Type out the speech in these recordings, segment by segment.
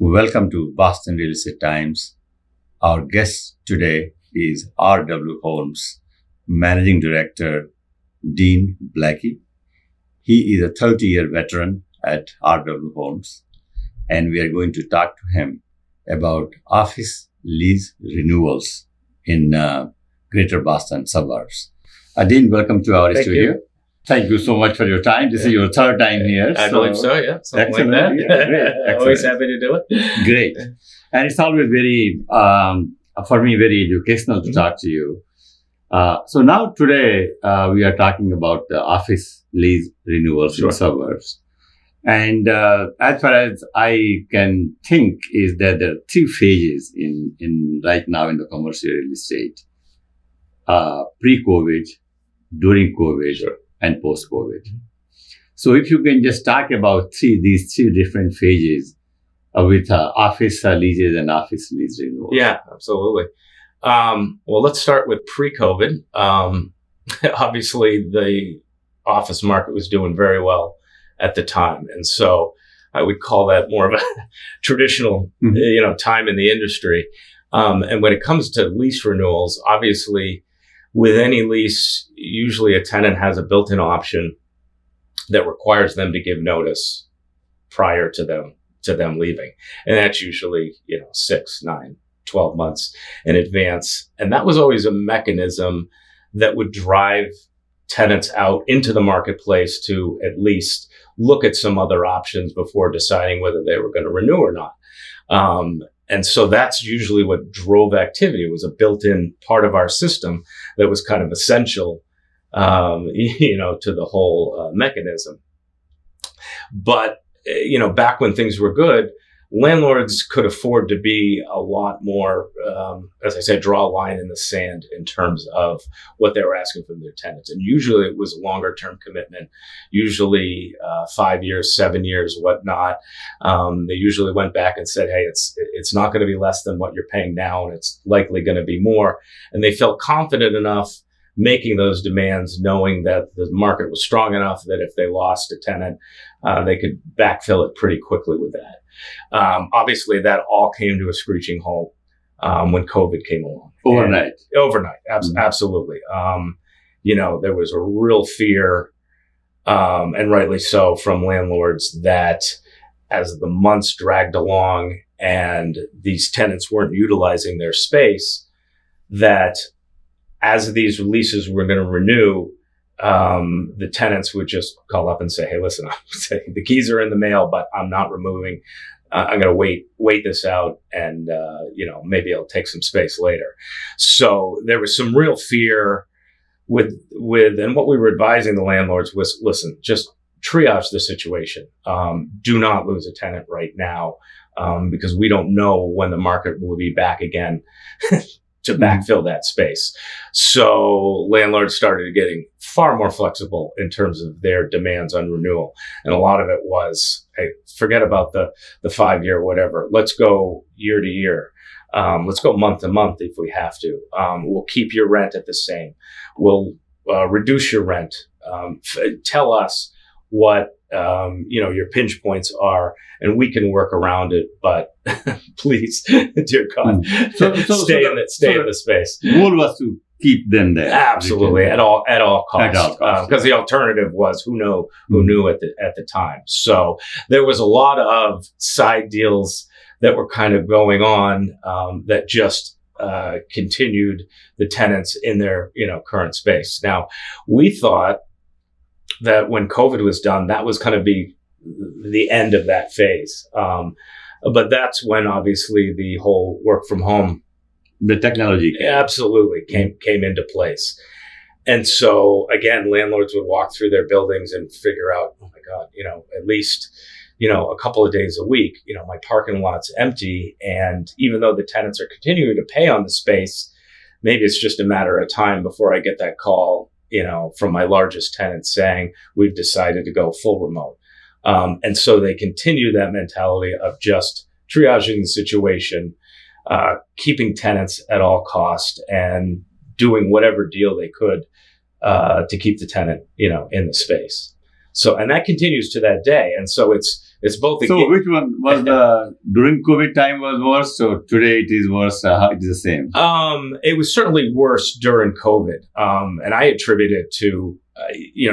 Welcome to Boston Real Estate Times. Our guest today is R.W. Holmes, Managing Director, Dean Blackey. He is a 30-year veteran at R.W. Holmes, and we are going to talk to him about office lease renewals in Greater Boston suburbs. Dean, welcome to our studio. You. Thank you so much for your time. This is your third time here. I believe so, yeah. Something excellent. Like that. Yeah, great. Excellent. Always happy to do it. Great. And it's always very, for me, very educational to talk to you. So now today, we are talking about the office lease renewals in suburbs. And as far as I can think is that there are three phases in right now in the commercial real estate. Pre-COVID, during COVID, and post-COVID. So if you can just talk about these three different phases with office leases and office lease renewals. Yeah, absolutely. Well, let's start with pre-COVID. Obviously, the office market was doing very well at the time. And so I would call that more of a traditional, time in the industry. And when it comes to lease renewals, obviously, with any lease, usually a tenant has a built-in option that requires them to give notice prior to them leaving. And that's usually, 6, 9, 12 months in advance. And that was always a mechanism that would drive tenants out into the marketplace to at least look at some other options before deciding whether they were going to renew or not. And so that's usually what drove activity. It was a built-in part of our system that was kind of essential, to the whole mechanism. But, back when things were good, landlords could afford to be a lot more, as I said, draw a line in the sand in terms of what they were asking from their tenants. And usually it was a longer term commitment, usually 5 years, 7 years, whatnot. They usually went back and said, hey, it's not going to be less than what you're paying now, and it's likely going to be more. And they felt confident enough making those demands, knowing that the market was strong enough that if they lost a tenant, they could backfill it pretty quickly with that. Obviously, that all came to a screeching halt when COVID came along. Overnight. Absolutely. There was a real fear, and rightly so, from landlords that as the months dragged along and these tenants weren't utilizing their space, that as these leases were going to renew, the tenants would just call up and say, hey, listen, the keys are in the mail, but I'm not removing. I'm going to wait this out, and, maybe I'll take some space later. So there was some real fear with, and what we were advising the landlords was, listen, just triage the situation. Do not lose a tenant right now, because we don't know when the market will be back again to backfill that space. So landlords started getting far more flexible in terms of their demands on renewal. And a lot of it was, hey, forget about the 5-year, whatever. Let's go year to year. Let's go month to month if we have to. We'll keep your rent at the same. We'll reduce your rent. Tell us what your pinch points are, and we can work around it. But please, dear God, stay in the space. The goal was to keep them there. Absolutely, at all costs. Because the alternative was who knew at the time. So there was a lot of side deals that were kind of going on that just continued the tenants in their current space. Now, we thought that when COVID was done, that was kind of be the end of that phase. But that's when obviously the whole work from home, the technology absolutely came into place. And so again, landlords would walk through their buildings and figure out, oh my God, at least, a couple of days a week, my parking lot's empty. And even though the tenants are continuing to pay on the space, maybe it's just a matter of time before I get that call, from my largest tenant saying, we've decided to go full remote. And so they continue that mentality of just triaging the situation, keeping tenants at all cost, and doing whatever deal they could to keep the tenant, in the space. Yeah. And that continues to that day. And so it's both. So which one was during COVID time was worse? So today it is worse. It is the same. It was certainly worse during COVID. And I attribute it to,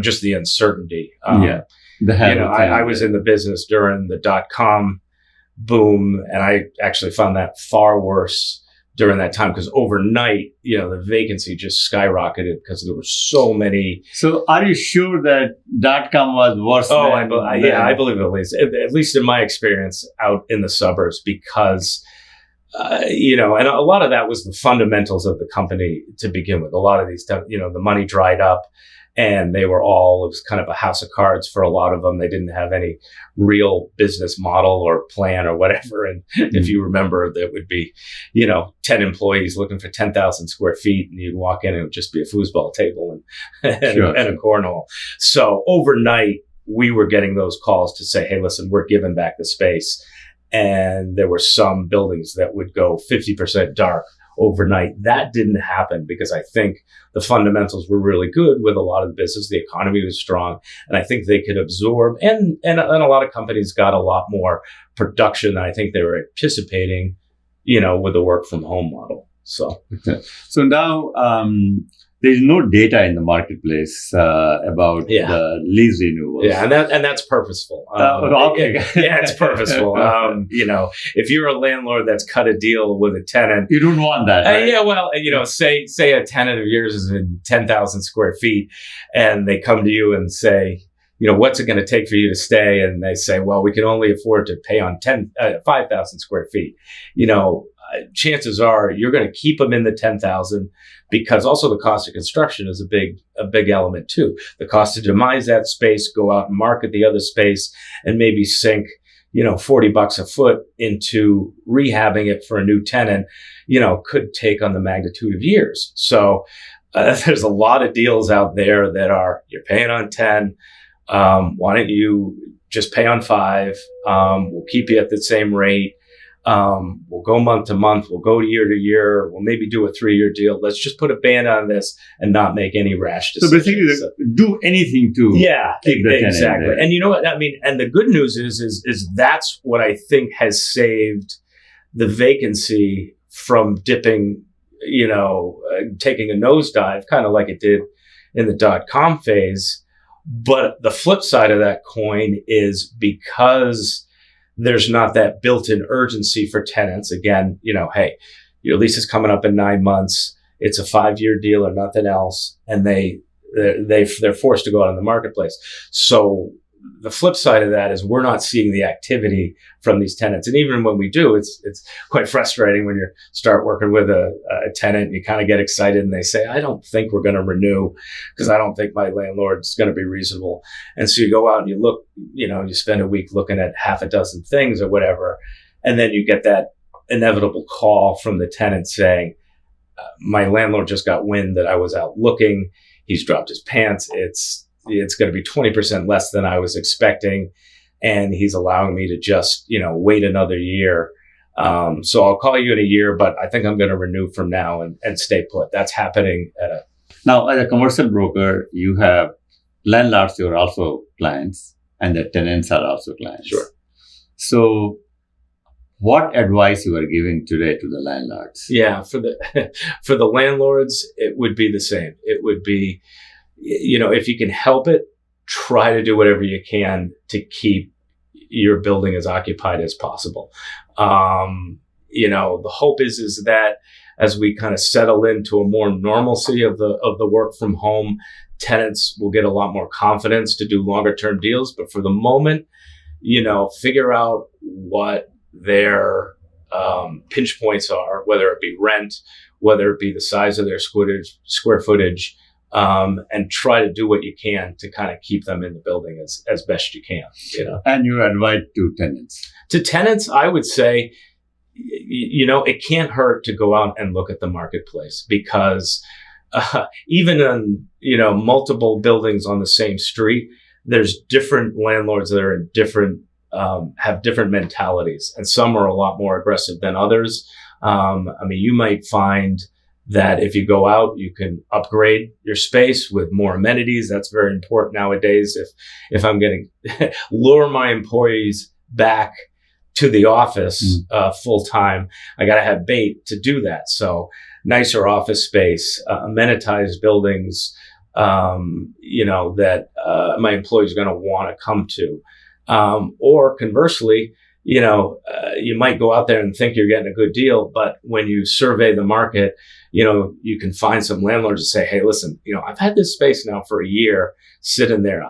just the uncertainty. I was in the business during the .com boom, and I actually found that far worse during that time because overnight, the vacancy just skyrocketed because there were so many. So are you sure that .com was worse? I believe at least in my experience out in the suburbs, because, and a lot of that was the fundamentals of the company to begin with. A lot of these, the money dried up. And it was kind of a house of cards for a lot of them. They didn't have any real business model or plan or whatever. And if you remember, that would be, 10 employees looking for 10,000 square feet, and you'd walk in and it would just be a foosball table and a cornhole. So overnight, we were getting those calls to say, hey, listen, we're giving back the space. And there were some buildings that would go 50% dark overnight. That didn't happen because I think the fundamentals were really good with a lot of the business. The economy was strong, and I think they could absorb. And a lot of companies got a lot more production than I think they were anticipating, with the work from home model. So now there's no data in the marketplace about the lease renewals. Yeah, and that's purposeful. It's purposeful. If you're a landlord that's cut a deal with a tenant, you don't want that. Right? Say a tenant of yours is in 10,000 square feet, and they come to you and say, what's it going to take for you to stay? And they say, well, we can only afford to pay on 5,000 square feet. Chances are you're going to keep them in the 10,000 because also the cost of construction is a big element too. The cost to demise that space, go out and market the other space, and maybe sink, $40 a foot into rehabbing it for a new tenant, could take on the magnitude of years. So there's a lot of deals out there that you're paying on 10. Why don't you just pay on 5? We'll keep you at the same rate. We'll go month to month. We'll go year to year. We'll maybe do a 3-year deal. Let's just put a ban on this and not make any rash decisions. So basically, do anything to keep the tenant exactly. there. And you know what I mean? And the good news is that's what I think has saved the vacancy from dipping, taking a nosedive, kind of like it did in the .com phase. But the flip side of that coin is because there's not that built-in urgency for tenants. Again, hey, your lease is coming up in 9 months. It's a 5-year deal or nothing else, and they're forced to go out in the marketplace. So the flip side of that is we're not seeing the activity from these tenants. And even when we do, it's quite frustrating when you start working with a tenant and you kind of get excited and they say, I don't think we're going to renew because I don't think my landlord's going to be reasonable. And so you go out and you look, you spend a week looking at half a dozen things or whatever. And then you get that inevitable call from the tenant saying, my landlord just got wind that I was out looking. He's dropped his pants. It's going to be 20% less than I was expecting. And he's allowing me to just, wait another year. So I'll call you in a year, but I think I'm going to renew from now and stay put. That's happening. Now, as a commercial broker, you have landlords who are also clients, and the tenants are also clients. Sure. So what advice you are giving today to the landlords? Yeah, for the landlords, it would be the same. It would be, if you can help it, try to do whatever you can to keep your building as occupied as possible. The hope is that as we kind of settle into a more normalcy of the work from home, tenants will get a lot more confidence to do longer term deals. But for the moment, figure out what their pinch points are, whether it be rent, whether it be the size of their square footage, and try to do what you can to kind of keep them in the building as best you can. And your advice to tenants? To tenants, I would say, it can't hurt to go out and look at the marketplace because even in, multiple buildings on the same street, there's different landlords that are in different, have different mentalities, and some are a lot more aggressive than others. You might find that if you go out, you can upgrade your space with more amenities. That's very important nowadays. If I'm going to lure my employees back to the office full time, I got to have bait to do that. So nicer office space, amenitized buildings, that my employees are going to want to come to. Or conversely, you might go out there and think you're getting a good deal, but when you survey the market, you can find some landlords that say, hey, listen, I've had this space now for a year sitting there.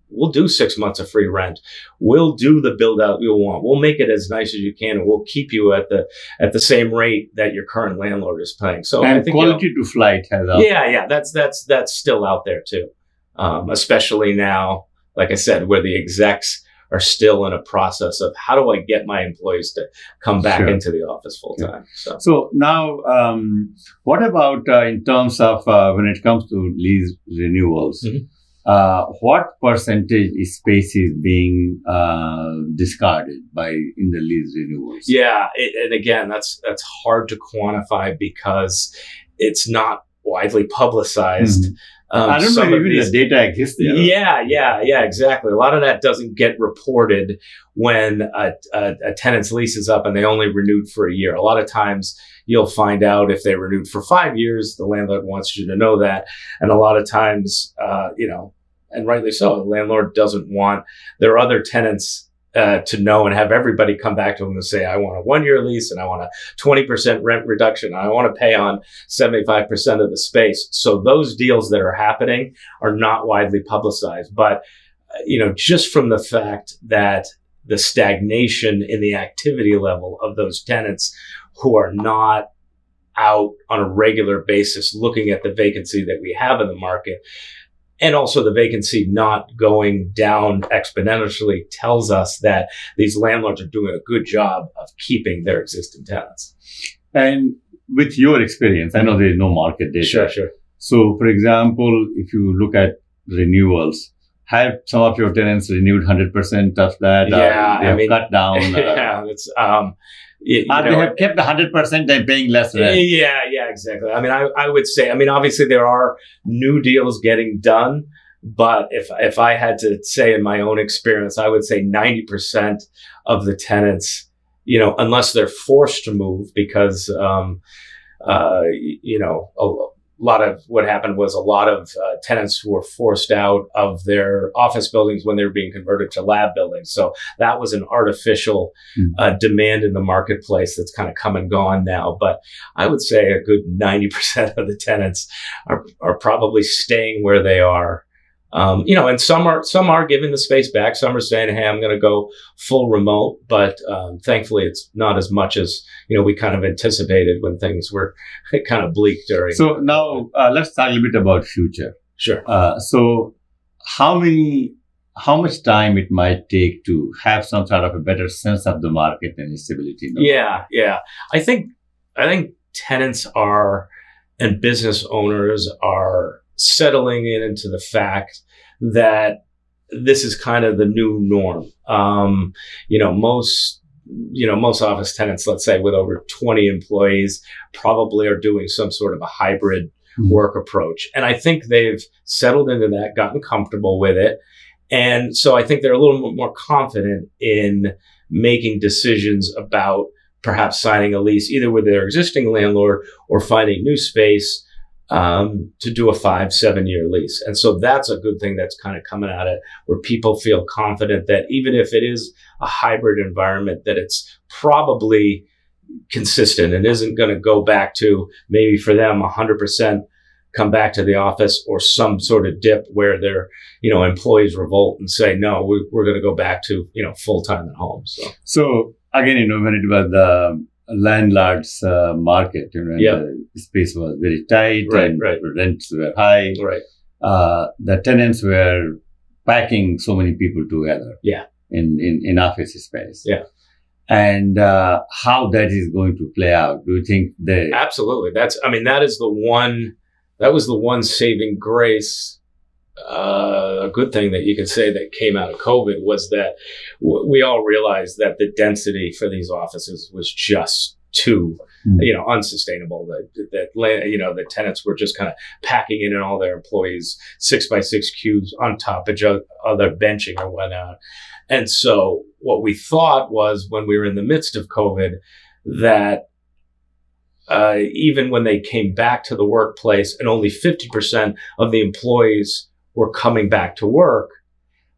We'll do 6 months of free rent. We'll do the build out you'll want. We'll make it as nice as you can, and we'll keep you at the same rate that your current landlord is paying. So and I think quality to flight has up. Yeah, that's still out there too. Especially now, like I said, where the execs are still in a process of how do I get my employees to come back into the office full time. So now, what about in terms of when it comes to lease renewals? What percentage is spaces being discarded in the lease renewals? Yeah, and again, that's hard to quantify because it's not widely publicized. I don't know even the data exists there. Yeah, exactly. A lot of that doesn't get reported when a tenant's lease is up and they only renewed for a year. A lot of times you'll find out if they renewed for 5 years, the landlord wants you to know that. And a lot of times, and rightly so, the landlord doesn't want their other tenants to know and have everybody come back to them and say, I want a 1-year lease and I want a 20% rent reduction. I want to pay on 75% of the space. So those deals that are happening are not widely publicized. But, just from the fact that the stagnation in the activity level of those tenants who are not out on a regular basis looking at the vacancy that we have in the market, and also the vacancy not going down exponentially, tells us that these landlords are doing a good job of keeping their existing tenants. And with your experience, I know there is no market data. Sure. So, for example, if you look at renewals, have some of your tenants renewed 100% of that? They have cut down? It's... they have kept 100% and paying less rent. Yeah, exactly. I would say, obviously there are new deals getting done, but if I had to say in my own experience, I would say 90% of the tenants, unless they're forced to move because, a lot of what happened was a lot of tenants who were forced out of their office buildings when they were being converted to lab buildings. So that was an artificial demand in the marketplace that's kind of come and gone now. But I would say a good 90% of the tenants are probably staying where they are. And some are giving the space back. Some are saying, hey, I'm going to go full remote. But thankfully, it's not as much as, we kind of anticipated when things were kind of bleak during. So now let's talk a little bit about future. Sure. So how much time it might take to have some sort of a better sense of the market and stability? Yeah. I think tenants and business owners are settling into the fact that this is kind of the new norm. Most office tenants, let's say with over 20 employees, probably are doing some sort of a hybrid work approach. And I think they've settled into that, gotten comfortable with it. And so I think they're a little bit more confident in making decisions about perhaps signing a lease either with their existing landlord or finding new space to do a 5-7 year lease. And so that's a good thing that's kind of coming at it, where people feel confident that even if it is a hybrid environment, that it's probably consistent and isn't going to go back to maybe for them 100% come back to the office, or some sort of dip where their employees revolt and say, no, we're going to go back to full time at home. So again, when it was the landlords market, the space was very tight, and rents were high. Right. The tenants were packing so many people together. In office space. Yeah. And how that is going to play out? Do you think Absolutely. That was the one saving grace. A good thing that you could say that came out of COVID was that we all realized that the density for these offices was just too, unsustainable. The tenants were just kind of packing in all their employees 6x6 cubes on top of other benching or whatnot. And so what we thought was, when we were in the midst of COVID, that even when they came back to the workplace and only 50% of the employees were coming back to work,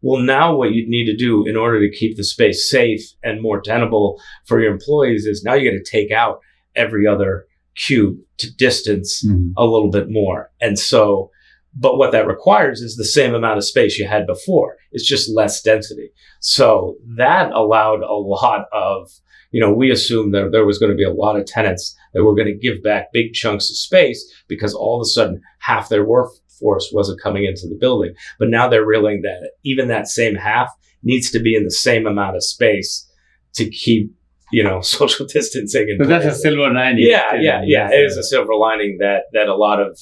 well, now what you need to do in order to keep the space safe and more tenable for your employees is now you got to take out every other cube to distance a little bit more. And so, but what that requires is the same amount of space you had before. It's just less density. So that allowed a lot of, we assumed that there was going to be a lot of tenants that were going to give back big chunks of space because all of a sudden half their workforce wasn't coming into the building. But now they're realizing that even that same half needs to be in the same amount of space to keep, social distancing. So that's a silver lining. Yeah. It is a silver lining that a lot of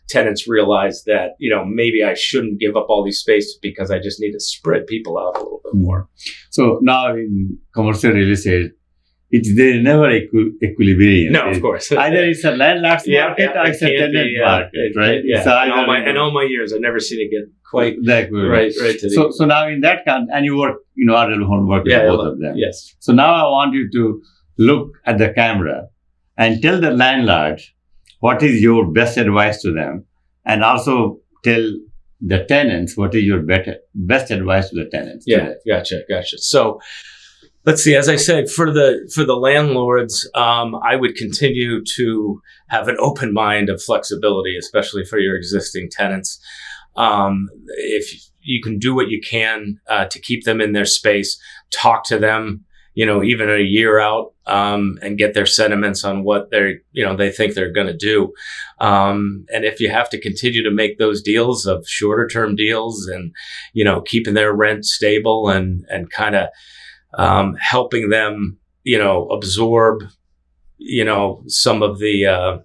tenants realize that, maybe I shouldn't give up all these space because I just need to spread people out a little bit more. So now in commercial real estate, there's never equilibrium. No, of course. Either it's a landlord's market or it's a tenant market, right? Yeah. In all my years, I've never seen it get quite that good. Right. So now in that kind, and you work, RW Home work with both of them. Yes. So now I want you to look at the camera and tell the landlord what is your best advice to them, and also tell the tenants what is your best advice to the tenants. Yeah, gotcha. So let's see. As I said, for the landlords, I would continue to have an open mind of flexibility, especially for your existing tenants. If you can do what you can to keep them in their space, talk to them, even a year out, and get their sentiments on what they think they're going to do. And if you have to continue to make those deals of shorter term deals and, keeping their rent stable and kind of, helping them, absorb, some of the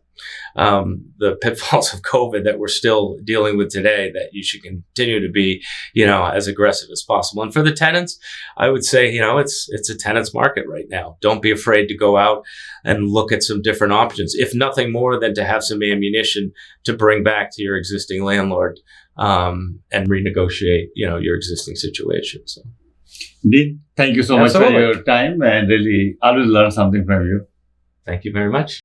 pitfalls of COVID that we're still dealing with today, that you should continue to be, as aggressive as possible. And for the tenants, I would say, it's a tenants market right now. Don't be afraid to go out and look at some different options, if nothing more than to have some ammunition to bring back to your existing landlord, and renegotiate, your existing situation. So. Dean, thank you so much for your time, and really always learn something from you. Thank you very much.